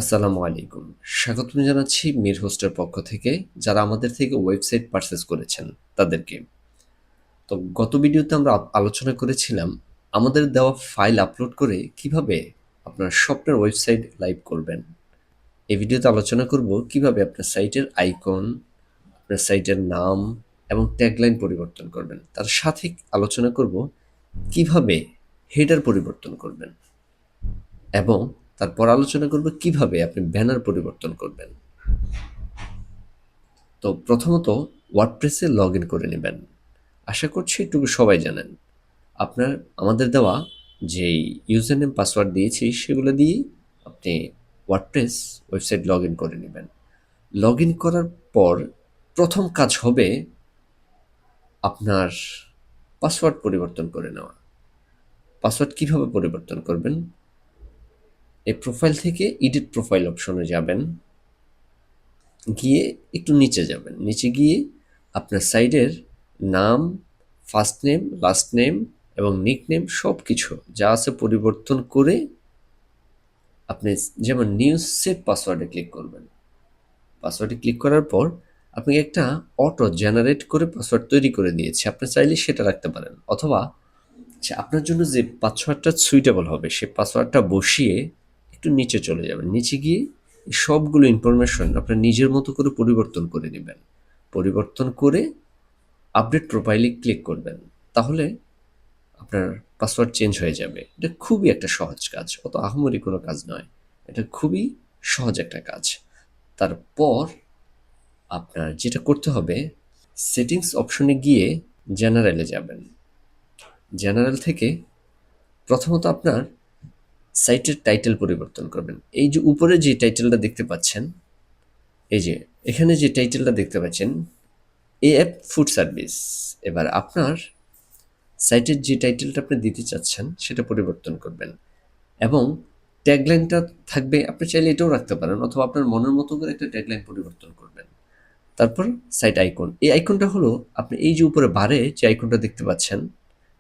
আসসালামু আলাইকুম। স্বাগতম জানাচ্ছি মির হোস্টের পক্ষ থেকে যারা আমাদের থেকে ওয়েবসাইট পারচেজ করেছেন তাদেরকে। তো গত ভিডিওতে আমরা আলোচনা করেছিলাম আমাদের দেওয়া ফাইল আপলোড করে কিভাবে আপনার স্বপ্নের ওয়েবসাইট লাইভ করবেন। এই ভিডিওতে আলোচনা করব কিভাবে আপনার সাইটের আইকন, আপনার সাইটের নাম এবং ট্যাগলাইন পরিবর্তন করবেন। তার সাথে আলোচনা করব কিভাবে হেডার পরিবর্তন করবেন এবং তারপর আলোচনা করব কিভাবে আপনি ব্যানার পরিবর্তন করবেন। তো প্রথমত ওয়ার্ডপ্রেসে লগ ইন করে নেবেন। আশা করছি এটুকু সবাই জানেন। আপনার আমাদের দেওয়া যেই ইউজার নেম পাসওয়ার্ড দিয়েছি সেগুলো দিয়ে আপনি ওয়ার্ডপ্রেস ওয়েবসাইট লগ ইন করে নেবেন। লগ ইন করার পর প্রথম কাজ হবে আপনার পাসওয়ার্ড পরিবর্তন করে নেওয়া। পাসওয়ার্ড কীভাবে পরিবর্তন করবেন? এই প্রোফাইল থেকে এডিট প্রোফাইল অপশনে যাবেন, গিয়ে একটু নিচে যাবেন। নিচে গিয়ে আপনার সাইটের নাম, ফার্স্ট নেম, লাস্ট নেম এবং নিক নেম সব কিছু যা আছে পরিবর্তন করে আপনি যেমন নিউ সেভ পাসওয়ার্ডে ক্লিক করবেন। পাসওয়ার্ডে ক্লিক করার পর আপনি একটা অটো জেনারেট করে পাসওয়ার্ড তৈরি করে দিয়েছে। আপনি চাইলে সেটা রাখতে পারেন, অথবা আপনার জন্য যে পাসওয়ার্ডটা সুইটেবল হবে সেই পাসওয়ার্ডটা বসিয়ে একটু নিচে চলে যাবেন। নিচে গিয়ে সবগুলো ইনফরমেশন আপনার নিজের মতো করে পরিবর্তন করে নেবেন। পরিবর্তন করে আপডেট প্রোফাইলে ক্লিক করবেন। তাহলে আপনার পাসওয়ার্ড চেঞ্জ হয়ে যাবে। এটা খুবই একটা সহজ কাজ, অত আহামরি কোনো কাজ নয়। এটা খুবই সহজ একটা কাজ। তারপর আপনার যেটা করতে হবে, সেটিংস অপশনে গিয়ে জেনারেলে যাবেন। জেনারেল থেকে প্রথমত আপনার সাইটের টাইটেল পরিবর্তন করবেন। এই যে উপরে যে টাইটেলটা দেখতে পাচ্ছেন, এই যে এখানে যে টাইটেলটা দেখতে পাচ্ছেন, এএফ ফুড সার্ভিস। এবার আপনার সাইটের যে টাইটেলটা আপনি দিতে চাচ্ছেন সেটা পরিবর্তন করবেন এবং ট্যাগলাইনটা থাকবে। আপনি চাইলে এটাও রাখতে পারেন, অথবা আপনার মনের মতো করে একটা ট্যাগলাইন পরিবর্তন করবেন। তারপর সাইট আইকন, এই আইকনটা হলো আপনি এই যে উপরে বারে যে আইকনটা দেখতে পাচ্ছেন,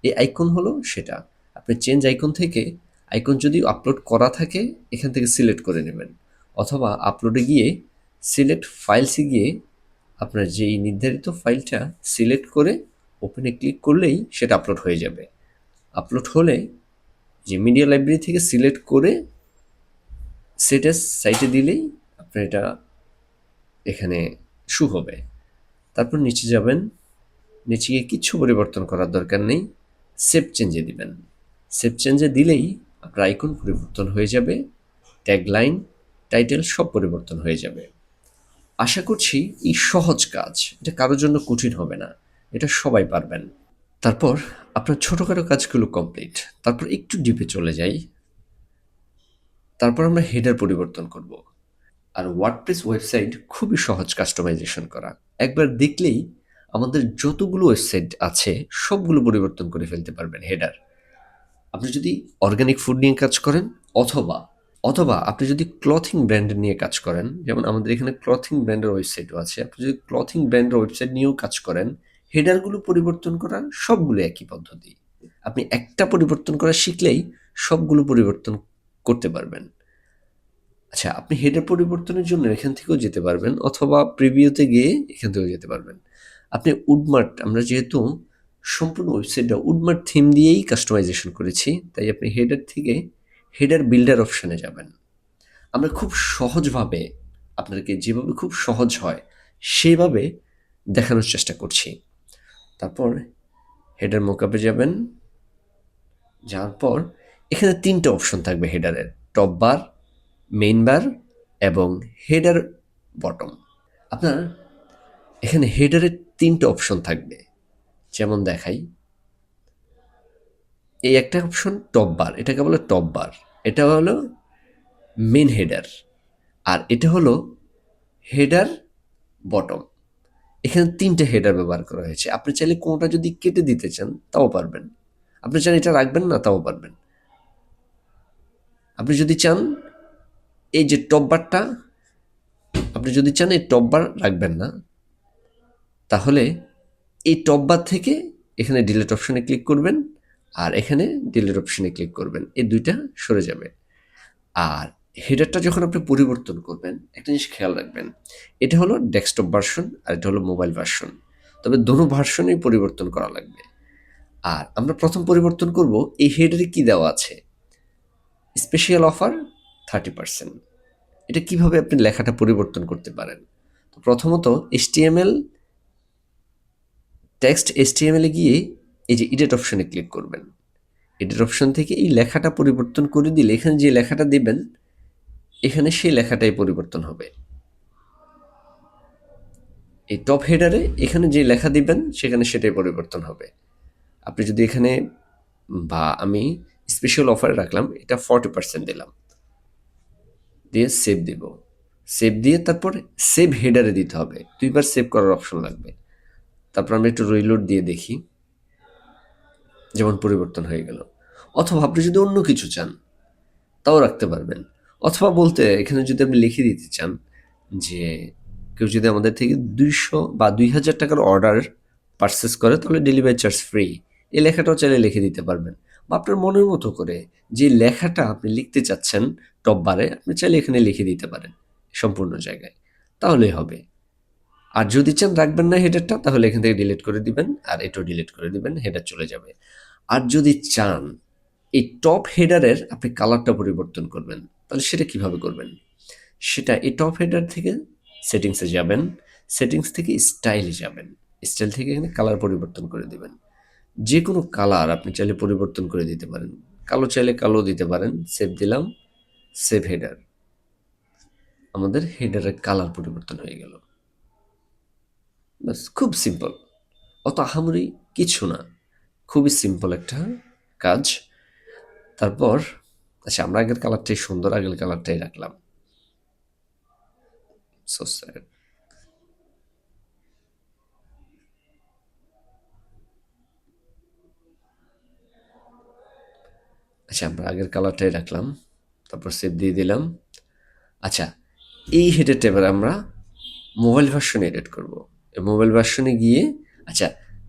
এই আইকন হলো সেটা। আপনি চেঞ্জ আইকন থেকে আইকন যদি আপলোড করা থাকে এখান থেকে সিলেক্ট করে নেবেন, অথবা আপলোডে গিয়ে সিলেক্ট ফাইলসে গিয়ে আপনার যেই নির্ধারিত ফাইলটা সিলেক্ট করে ওপেনে ক্লিক করলেই সেটা আপলোড হয়ে যাবে। আপলোড হলে যে মিডিয়া লাইব্রেরি থেকে সিলেক্ট করে সেটা সাইটে দিলেই আপনার এটা এখানে শু হবে। তারপর নিচে যাবেন, নিচে গিয়ে কিছু পরিবর্তন করার দরকার নেই, সেভ চেঞ্জে দিবেন। সেভ চেঞ্জে দিলেই আপনার আইকন পরিবর্তন হয়ে যাবে, ট্যাগলাইন, টাইটেল সব পরিবর্তন হয়ে যাবে। আশা করছি এই সহজ কাজ, এটা কারোর জন্য কঠিন হবে না, এটা সবাই পারবেন। তারপর আপনার ছোটোখাটো কাজগুলো কমপ্লিট। তারপর একটু ডিপে চলে যাই। তারপর আমরা হেডার পরিবর্তন করব। আর ওয়ার্ডপ্রেস ওয়েবসাইট খুবই সহজ কাস্টমাইজেশন করা। একবার দেখলেই আমাদের যতগুলো ওয়েবসাইট আছে সবগুলো পরিবর্তন করে ফেলতে পারবেন হেডার। আপনি যদি অর্গানিক ফুড নিয়ে কাজ করেন, অথবা অথবা আপনি যদি ক্লথিং ব্র্যান্ড নিয়ে কাজ করেন, যেমন আমাদের এখানে ক্লথিং ব্র্যান্ডের ওয়েবসাইটও আছে, আপনি যদি ক্লথিং ব্র্যান্ডের ওয়েবসাইট নিয়েও কাজ করেন, হেডারগুলো পরিবর্তন করা সবগুলো একই পদ্ধতি। আপনি একটা পরিবর্তন করা শিখলেই সবগুলো পরিবর্তন করতে পারবেন। আচ্ছা, আপনি হেডার পরিবর্তনের জন্য এখান থেকেও যেতে পারবেন, অথবা প্রিভিউতে গিয়ে এখান থেকেও যেতে পারবেন। আপনি উডমার্ট, আমরা যেহেতু সম্পূর্ণ ওয়েবসাইটটা উডমার্ট থিম দিয়েই কাস্টমাইজেশন করেছি, তাই আপনি হেডার থেকে হেডার বিল্ডার অপশানে যাবেন। আমরা খুব সহজভাবে আপনাদেরকে যেভাবে খুব সহজ হয় সেভাবে দেখানোর চেষ্টা করছি। তারপর হেডার মোকআপে যাবেন। যাওয়ার পর এখানে 3টা অপশন থাকবে হেডারের: টপ বার, মেইন বার এবং হেডার বটম। আপনার এখানে হেডারের 3টা অপশন থাকবে, যেমন দেখাই। এই একটা অপশন টপ বার, এটাকে বলে টপ বার, এটা হলো মেন হেডার, আর এটা হলো হেডার বটম। এখানে 3টে হেডার ব্যবহার করা হয়েছে। আপনি চাইলে কোনোটা যদি কেটে দিতে চান তাও পারবেন, আপনি চান এটা রাখবেন না তাও পারবেন। আপনি যদি চান এই যে টপ বারটা, আপনি যদি চান এই টপ বার রাখবেন না, তাহলে এই টপ বার থেকে এখানে ডিলিট অপশনে ক্লিক করবেন, আর এখানে ডিলিট অপশনে ক্লিক করবেন, এই দুইটা সরে যাবে। আর হেডারটা যখন আপনি পরিবর্তন করবেন একটা জিনিস খেয়াল রাখবেন, এটা হলো ডেস্কটপ ভার্সন আর এটা হলো মোবাইল ভার্সন, তবে দোনো ভার্সনেই পরিবর্তন করা লাগবে। আর আমরা প্রথম পরিবর্তন করব এই হেডারে কি দেওয়া আছে, স্পেশাল অফার 30%। এটা কিভাবে আপনি লেখাটা পরিবর্তন করতে পারেন? তো প্রথমত HTML টেক্সট HTML এ গিয়ে এই যে এডিট অপশনে ক্লিক করবেন। এডিট অপশন থেকে এই লেখাটা পরিবর্তন করে দিলে এখানে যে লেখাটা দিবেন এখানে সেই লেখাটাই পরিবর্তন হবে। এই টপ হেডারে এখানে যে লেখা দিবেন সেখানে সেটাই পরিবর্তন হবে। আপনি যদি এখানে বা আমি স্পেশাল অফারে রাখলাম, এটা 40% দিলাম, দিয়ে সেভ দিব। সেভ দিয়ে তারপর সেভ হেডারে দিতে হবে, 2বার সেভ করার অপশন লাগবে। তারপর আমরা একটু রিলোড দিয়ে দেখি, যেমন পরিবর্তন হয়ে গেল। অথবা আপনি যদি অন্য কিছু চান তাও রাখতে পারবেন। অথবা বলতে এখানে যদি আপনি লিখে দিতে চান যে কেউ যদি আমাদের থেকে 200 বা 2000 টাকার অর্ডার পারচেস করে তাহলে ডেলিভারি চার্জ ফ্রি, এই লেখাটাও চাইলে লিখে দিতে পারবেন। বা আপনার মনের মতো করে যে লেখাটা আপনি লিখতে চাচ্ছেন টপ বারে আপনি চাইলে এখানে লিখে দিতে পারেন সম্পূর্ণ জায়গায়, তাহলেই হবে। আর যদি চান রাখবেন না হেডারটা তাহলে এখান থেকে ডিলিট করে দিবেন, আর এটাও ডিলিট করে দিবেন, হেডার চলে যাবে। আর যদি চান এই টপ হেডারের আপনি কালারটা পরিবর্তন করবেন, তাহলে সেটা কিভাবে করবেন? সেটা এই টপ হেডার থেকে সেটিংসে যাবেন, সেটিংস থেকে স্টাইলে যাবেন, স্টাইল থেকে এখানে কালার পরিবর্তন করে দিবেন। যে কোনো কালার আপনি চাইলে পরিবর্তন করে দিতে পারেন, কালো চাইলে কালো দিতে পারেন। সেভ দিলাম, সেভ হেডার, আমাদের হেডারের কালার পরিবর্তন হয়ে গেল। বাস, খুব সিম্পল, অত আহামরি কিছু না, খুবই সিম্পল একটা কাজ। তারপর আচ্ছা, আমরা আগের কালারটাই সুন্দর, আগের কালারটাই রাখলাম। So sad. আচ্ছা, আমরা আগের কালারটাই রাখলাম, তারপর সেভ দিয়ে দিলাম। আচ্ছা, এই হেডারটা এবার আমরা মোবাইল ভার্সনে এডিট করব। মোবাইল ভার্সনে গিয়ে আচ্ছা,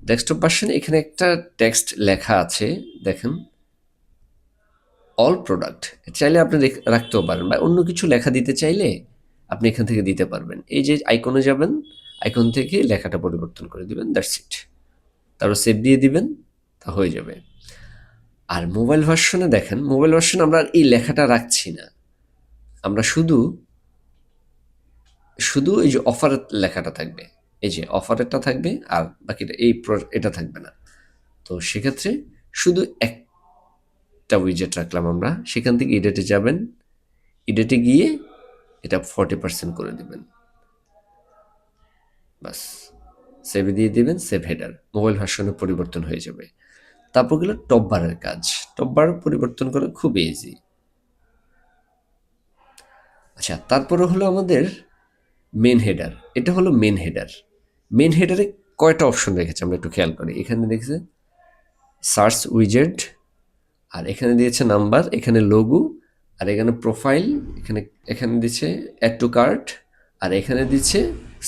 ডেস্কটপ ভার্সনে এখানে একটা টেক্সট লেখা আছে, দেখেন অল প্রোডাক্ট, চাইলে আপনি রাখতেও পারেন, বা অন্য কিছু লেখা দিতে চাইলে আপনি এখান থেকে দিতে পারবেন। এই যে আইকনে যাবেন, আইকন থেকে লেখাটা পরিবর্তন করে দিবেন, দ্যাটস ইট। তারপর সেভ দিয়ে দিবেন, তা হয়ে যাবে। আর মোবাইল ভার্সনে দেখেন, মোবাইল ভার্সনে আমরা এই লেখাটা রাখছি না, আমরা শুধু শুধু এই যে অফারের লেখাটা থাকবে, এই যে অফারেরটা থাকবে, আর বাকিটা এটা থাকবে না। তো সেক্ষেত্রে শুধু একটা উইজেট রাখলাম আমরা, সেখান থেকে এডিটে যাবেন, এডিটে গিয়ে এটা 40% করে দিবেন, বাস। সেভে দিয়ে দিবেন, সেভ হেডার, মোবাইল ভার্সনে পরিবর্তন হয়ে যাবে। তারপর গেল টপ বারের কাজ। টপ বার পরিবর্তন করা খুব ইজি। আচ্ছা, তারপরে হলো আমাদের মেন হেডার। এটা হলো মেন হেডার। মেন হেডারে কয়টা অপশন রেখেছে আমরা একটু খেয়াল করি। এখানে দেখছে সার্চ উইজেট, আর এখানে দিয়েছে নাম্বার, এখানে লোগো, আর এখানে প্রোফাইল, এখানে এখানে দিচ্ছে অ্যাড টু কার্ট, আর এখানে দিচ্ছে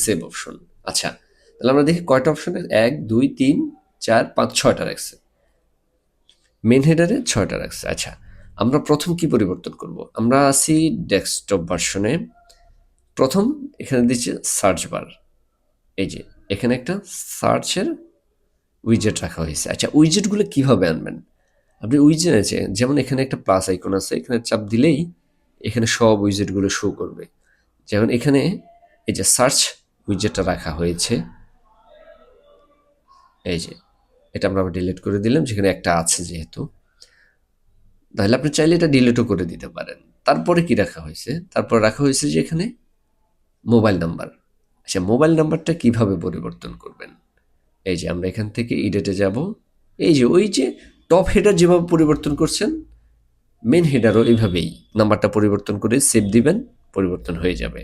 সেভ অপশন। আচ্ছা, তাহলে আমরা দেখি কয়টা অপশন, 1 2 3 4 5 6টা রাখছে, মেন হেডারে 6টা রাখছে। আচ্ছা, আমরা প্রথম কি পরিবর্তন করব? আমরা আসি ডেস্কটপ ভার্সনে। প্রথম এখানে দিচ্ছে সার্চ বার, এই যে এখানে একটা সার্চের উইজেট রাখা হয়েছে। আচ্ছা, উইজেটগুলো কিভাবে আনবেন? আপনি উইজেট আছে, যেমন এখানে একটা প্লাস আইকন আছে, এখানে চাপ দিলেই এখানে সব উইজেটগুলো শো করবে। যেমন এখানে এই যে সার্চ উইজেটটা রাখা হয়েছে, এই যে এটা আমরা আবার ডিলিট করে দিলাম, যেখানে একটা আছে যেহেতু, তাহলে আপনি চাইলে এটা ডিলিটও করে দিতে পারেন। তারপরে কি রাখা হয়েছে? তারপর রাখা হয়েছে যে এখানে মোবাইল নাম্বার। আচ্ছা, মোবাইল নাম্বারটা কিভাবে পরিবর্তন করবেন? এই যে আমরা এখান থেকে এডিটে যাব, এই যে ওই যে টপ হেডার যেভাবে পরিবর্তন করছেন মেন হেডারও এইভাবেই নাম্বারটা পরিবর্তন করে সেভ দিবেন, পরিবর্তন হয়ে যাবে।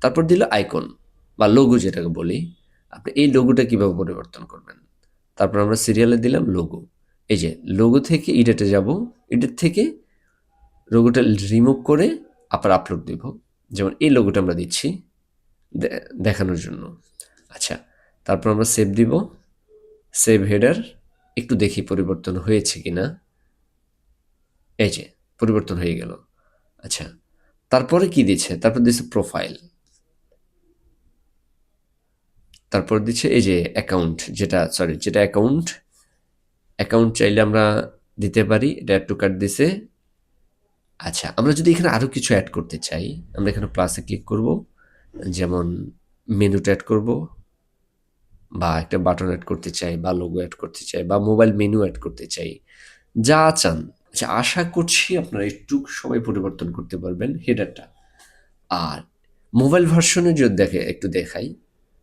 তারপর দিল আইকন বা লোগো যেটাকে বলি, আপনি এই লোগোটা কিভাবে পরিবর্তন করবেন? তারপর আমরা সিরিয়ালে দিলাম লোগো, এই যে লোগো থেকে এডিটে যাব, এডিট থেকে লোগোটা রিমুভ করে আবার আপলোড দিব, যেমন এই লোগোটা আমরা দিচ্ছি দেখানোর জন্য। আচ্ছা, তারপর আমরা সেভ দিব, সেভ হেডার, একটু দেখি পরিবর্তন হয়েছে কিনা, এই যে পরিবর্তন হয়ে গেল। আচ্ছা, তারপরে কি দিচ্ছে? তারপর দিচ্ছে প্রোফাইল। তারপর দিচ্ছে এই যে অ্যাকাউন্ট, যেটা অ্যাকাউন্ট। অ্যাকাউন্ট চাইলে আমরা দিতে পারি। এটা অ্যাড টু কার্ট দিছে। আচ্ছা, আমরা যদি এখানে আরো কিছু অ্যাড করতে চাই, আমরা এখানে প্লাসে ক্লিক করব। যেমন মেনুটা অ্যাড করব, বা একটা বাটন অ্যাড করতে চাই, বা লোগো অ্যাড করতে চাই, বা মোবাইল মেনু অ্যাড করতে চাই, যা চান। আচ্ছা, আশা করছি আপনারা একটু সময় পরিবর্তন করতে পারবেন হেডারটা। আর মোবাইল ভার্সনে যদি একটু দেখাই,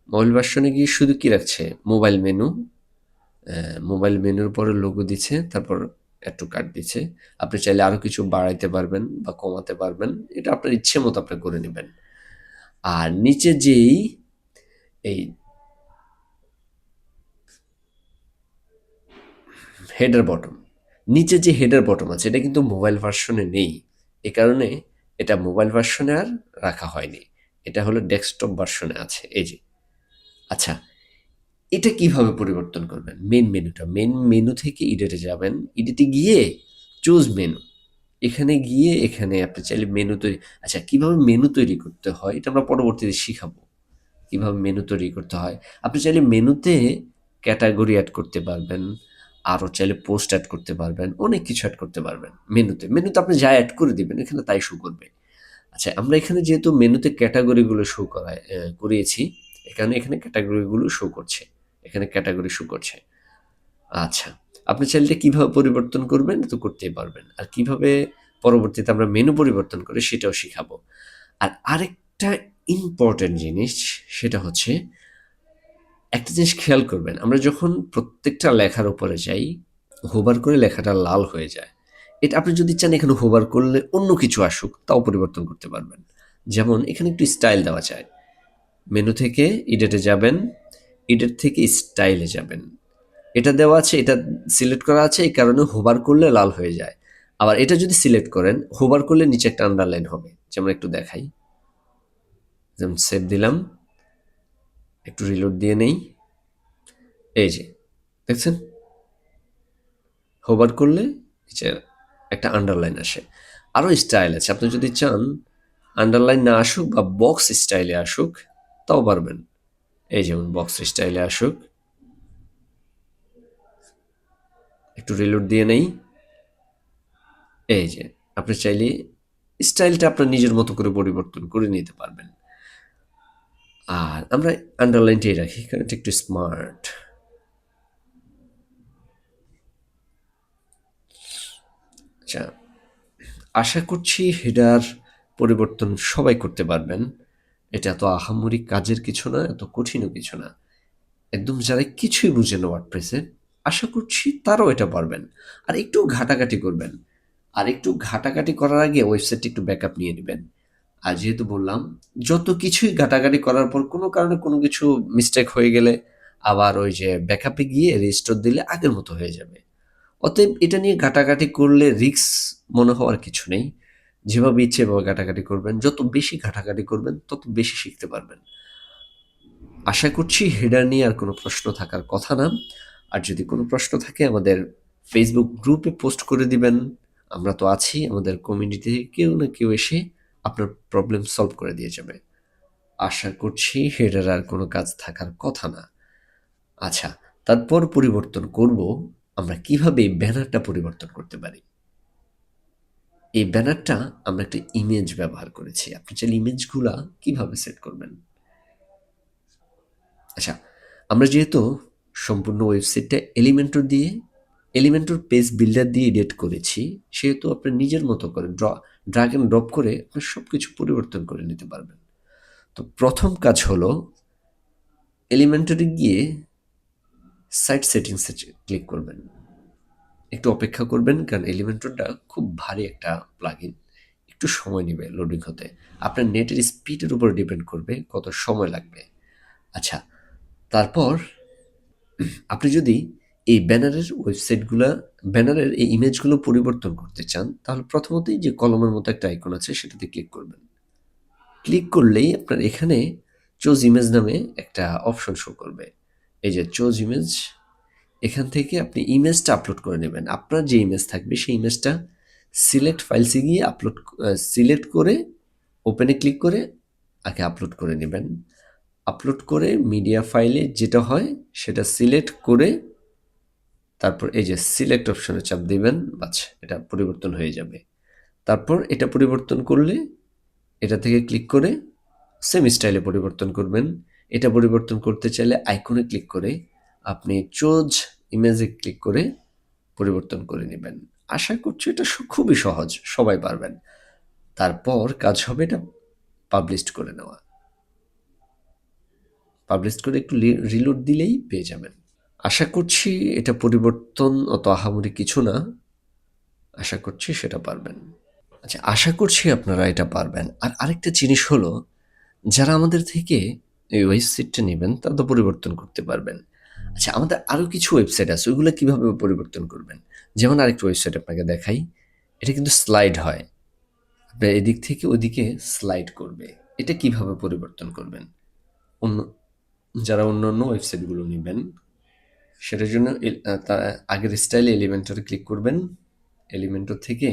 মোবাইল ভার্সনে গিয়ে শুধু কি রাখছে? Mobile menu. মোবাইল মেনুর পরে লোগো দিচ্ছে, তারপর অ্যাড টু কার্ট দিচ্ছে। আপনি চাইলে আরো কিছু বাড়াইতে পারবেন বা কমাতে পারবেন। এটা আপনার ইচ্ছে মতো আপনি করে নেবেন। আর নিচে যেই এই হেডার বটম, নিচে যে হেডার বটম আছে, এটা কিন্তু মোবাইল ভার্সনে নেই। এ কারণে এটা মোবাইল ভার্সনে আর রাখা হয়নি। এটা হলো ডেস্কটপ ভার্সনে আছে, এই যে। আচ্ছা, এটা কিভাবে পরিবর্তন করবেন? মেন মেনু থেকে এডিটে যাবেন। এডিটে গিয়ে চুজ মেনু, এখানে গিয়ে এখানে আপনি চাইলে মেনু তৈরি। আচ্ছা, কিভাবে মেনু তৈরি করতে হয় এটা আমরা পরবর্তীতে শিখাবো। কিভাবে মেনু তৈরি করতে হয়। আপনি চাইলে মেনুতে ক্যাটাগরি অ্যাড করতে পারবেন, আরও চাইলে পোস্ট অ্যাড করতে পারবেন, অনেক কিছু অ্যাড করতে পারবেন মেনুতে আপনি যা অ্যাড করে দিবেন এখানে তাই শো করবে। আচ্ছা, আমরা এখানে যেহেতু মেনুতে ক্যাটাগরিগুলো শো করিয়েছি, এখানে এখানে ক্যাটাগরিগুলো শো করছে, এখানে ক্যাটাগরি শো করছে। আচ্ছা, আপনি চাইলে কিভাবে পরিবর্তন করবেন তো করতেই পারবেন। আর কিভাবে পরবর্তীতে আমরা মেনু পরিবর্তন করি সেটাও শিখাবো। আর আরেকটা ইম্পর্টেন্ট জিনিস, সেটা হচ্ছে একটা জিনিস খেয়াল করবেন, আমরা যখন প্রত্যেকটা লেখার উপরে যাই, হোভার করে লেখাটা লাল হয়ে যায়। এটা আপনি যদি চান এখানে হোভার করলে অন্য কিছু আসুক, তাও পরিবর্তন করতে পারবেন। যেমন এখানে একটু স্টাইল দেওয়া যায়। মেনু থেকে এডিটে যাবেন, এডিট থেকে স্টাইলে যাবেন। এটা দেওয়া আছে, এটা সিলেক্ট করা আছে, এই কারণে হোভার করলে লাল হয়ে যায়। আবার এটা যদি সিলেক্ট করেন, হোভার করলে নিচে একটা আন্ডারলাইন হবে। যেমন একটু দেখাই, যেমন সেভ দিলাম, একটু রিলোড দিয়ে নেই। এই যে দেখছেন, হোভার করলে নিচে একটা আন্ডারলাইন আসে। আরও স্টাইল আছে, আপনি যদি চান আন্ডারলাইন না আসুক বা বক্স স্টাইলে আসুক, তাও পারবেন। এই যেমন বক্স স্টাইলে আসুক, একটু রিলোড দিয়ে নেই। এই যে, আপনি চাইলে স্টাইলটা আপনার নিজের মতো করে পরিবর্তন করে নিতে পারবেন। আর আমরা আন্ডারলাইনটাই রাখি, কারণ এটা একটু স্মার্ট। আচ্ছা, আশা করছি হেডার পরিবর্তন সবাই করতে পারবেন। এটা এত আহামরি কাজের কিছু না, এত কঠিনও কিছু না। একদম যারা কিছুই বুঝে না ওয়ার্ডপ্রেসে, আশা করছি তারাও এটা পারবেন। আর একটু ঘাটাঘাটি করবেন। আর একটু ঘাটাঘাটি করার আগে ওয়েবসাইটটা একটু ব্যাকআপ নিয়ে নেবেন। আর যেহেতু বললাম, যত কিছুই ঘাটাঘাটি করার পর কোনো কারণে কোনো কিছু মিস্টেক হয়ে গেলে, আবার ওই যে ব্যাকআপে গিয়ে রেজিস্টোর দিলে আগের মতো হয়ে যাবে। অতএব এটা নিয়ে ঘাটাঘাটি করলে রিস্ক মনে হওয়ার কিছু নেই। যেভাবে ইচ্ছে এভাবে ঘাটাঘাটি করবেন। যত বেশি ঘাটাঘাটি করবেন তত বেশি শিখতে পারবেন। আশা করছি হেডার নিয়ে আর কোনো প্রশ্ন থাকার কথা না। আর যদি কোনো প্রশ্ন থাকে আমাদের ফেসবুক গ্রুপে পোস্ট করে দিবেন। আমরা তো আছি, আমাদের কমিউনিটিতে কেউ না কেউ এসে আপনার প্রবলেম সলভ করে দিয়ে যাবে। আশা করছি হেডার আর কোনো কাজ থাকার কথা না। আচ্ছা, তারপর পরিবর্তন করব আমরা কিভাবে এই ব্যানারটা পরিবর্তন করতে পারি। এই ব্যানারটা আমরা একটা ইমেজ ব্যবহার করেছি। আপনি চাইলে ইমেজগুলা কিভাবে সেট করবেন। আচ্ছা, আমরা যেহেতু সম্পূর্ণ ওয়েবসাইটটা এলিমেন্টর পেজ বিল্ডার দিয়ে এডিট করেছি, সেহেতু আপনার নিজের মতো করে ড্রাগ অ্যান্ড ড্রপ করে আপনার সব কিছু পরিবর্তন করে নিতে পারবেন। তো প্রথম কাজ হলো এলিমেন্টরে গিয়ে সাইট সেটিংসে ক্লিক করবেন। একটু অপেক্ষা করবেন, কারণ এলিমেন্টরটা খুব ভারী একটা প্লাগইন, একটু সময় নেবে লোডিং হতে। আপনার নেটের স্পিডের উপর ডিপেন্ড করবে কত সময় লাগবে। আচ্ছা, তারপর আপনি যদি এই ব্যানারের এই ইমেজগুলো পরিবর্তন করতে চান, তাহলে প্রথমতই যে কলমের মতো একটা আইকন আছে সেটাতে ক্লিক করবেন। ক্লিক করলেই আপনার এখানে চুজ ইমেজ নামে একটা অপশন শো করবে। এই যে চুজ ইমেজ, এখান থেকে আপনি ইমেজটা আপলোড করে নেবেন। আপনার যে ইমেজ থাকবে সেই ইমেজটা সিলেক্ট ফাইলসে গিয়ে সিলেক্ট করে ওপেনে ক্লিক করে আগে আপলোড করে নেবেন। আপলোড করে মিডিয়া ফাইলে যেটা হয় সেটা সিলেক্ট করে তারপর এই যে সিলেক্ট অপশনে চাপ দিবেন, বাস এটা পরিবর্তন হয়ে যাবে। তারপর এটা পরিবর্তন করলে এটা থেকে ক্লিক করে সেম স্টাইলে পরিবর্তন করবেন। এটা পরিবর্তন করতে চাইলে আইকনে ক্লিক করে আপনি চোজ ইমেজে ক্লিক করে পরিবর্তন করে নেবেন। আশা করছি এটা খুবই সহজ, সবাই পারবেন। তারপর কাজ হবে এটা পাবলিশ করে নেওয়া। পাবলিশ করে একটু রিলোড দিলেই পেয়ে যাবেন। আশা করছি এটা পরিবর্তন অত আহামরি কিছু না। আশা করছি সেটা পারবেন। আচ্ছা, আশা করছি আপনারা এটা পারবেন। আর আরেকটা জিনিস হলো, যারা আমাদের থেকে এই ওয়েবসাইটটা নেবেন তারা তো পরিবর্তন করতে পারবেন। আচ্ছা, আমাদের আরও কিছু ওয়েবসাইট আছে, ওইগুলো কীভাবে পরিবর্তন করবেন? যেমন আরেকটা ওয়েবসাইট আপনাকে দেখাই। এটা কিন্তু স্লাইড হয়। আপনার এদিক থেকে ওদিকে স্লাইড করবে। এটা কিভাবে পরিবর্তন করবেন? অন্য যারা অন্যান্য ওয়েবসাইটগুলো নেবেন সেটার জন্য আগের স্টাইলে এলিমেন্টরে ক্লিক করবেন। এলিমেন্টর থেকে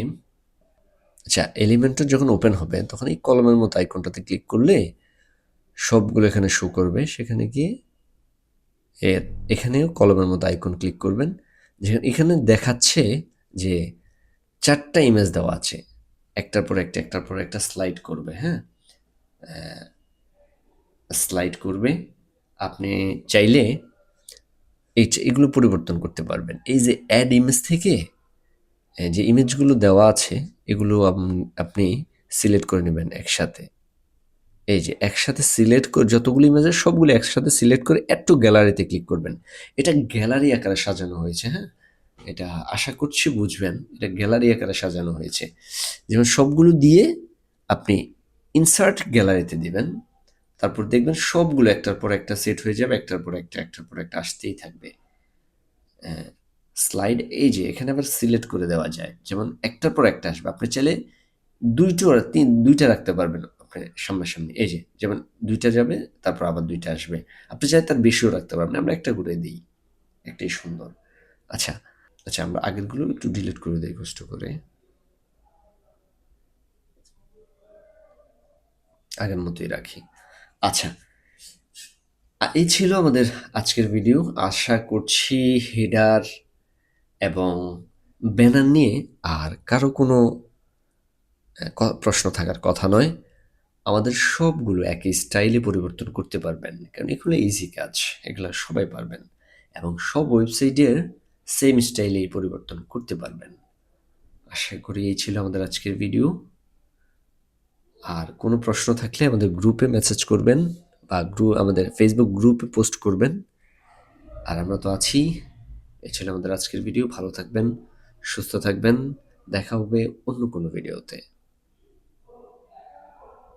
আচ্ছা, এলিমেন্টর যখন ওপেন হবে তখন এই কলমের মতো আইকনটাতে ক্লিক করলে সবগুলো এখানে শো করবে। সেখানে গিয়ে এখানেও কলমের মতো আইকন ক্লিক করবেন। যেখানে এখানে দেখাচ্ছে যে 4টা ইমেজ দেওয়া আছে, একটার পর একটা একটার পর একটা স্লাইড করবে। হ্যাঁ, স্লাইড করবে। আপনি চাইলে এগুলো পরিবর্তন করতে পারবেন। এই যে অ্যাড ইমেজ থেকে যে ইমেজগুলো দেওয়া আছে এগুলো আপনি সিলেক্ট করে নেবেন একসাথে। এই যে একসাথে সিলেক্ট করে যতগুলো ইমেজ আছে সবগুলো একসাথে সিলেক্ট করে অ্যাড টু গ্যালারিতে ক্লিক করবেন। এটা গ্যালারি আকারে সাজানো হয়েছে। হ্যাঁ, এটা আশা করছি বুঝবেন। এটা গ্যালারি আকারে সাজানো হয়েছে। যেমন সবগুলো দিয়ে আপনি ইনসার্ট গ্যালারিতে দিবেন। তারপর দেখবেন সবগুলো একটার পর একটা সেট হয়ে যাবে, একটার পর একটা একটার পর একটা আসতেই থাকবে। স্লাইড এই যে এখানে আবার সিলেক্ট করে দেওয়া যায়, যেমন একটার পর একটা আসবে। আপনি চাইলে দুইটা রাখতে পারবেন আপনি সামনাসামনি। এই যে যেমন 2টা যাবে, তারপর আবার 2টা আসবে। আপনি চাইলে তার বেশিও রাখতে পারবেন। আমরা একটা করে দিই, একটাই সুন্দর। আচ্ছা, আচ্ছা, আমরা আগেরগুলো একটু ডিলিট করে দিই কষ্ট করে। আগের মতোই রাখি। আচ্ছা, এই ছিল আমাদের আজকের ভিডিও। আশা করছি হেডার এবং ব্যানার নিয়ে আর কারো কোনো প্রশ্ন থাকার কথা নয়। আমাদের সবগুলো একই স্টাইলে পরিবর্তন করতে পারবেন, কারণ এগুলো ইজি কাজ, এগুলো সবাই পারবেন এবং সব ওয়েবসাইটের সেম স্টাইলেই পরিবর্তন করতে পারবেন। আশা করি এই ছিল আমাদের আজকের ভিডিও। আর কোনো প্রশ্ন থাকলে আমাদের গ্রুপে মেসেজ করবেন বা আমাদের ফেসবুক গ্রুপে পোস্ট করবেন। আর আমরা তো আছি। এই ছিল আমাদের আজকের ভিডিও। ভালো থাকবেন, সুস্থ থাকবেন। দেখা হবে অন্য কোনো ভিডিওতে।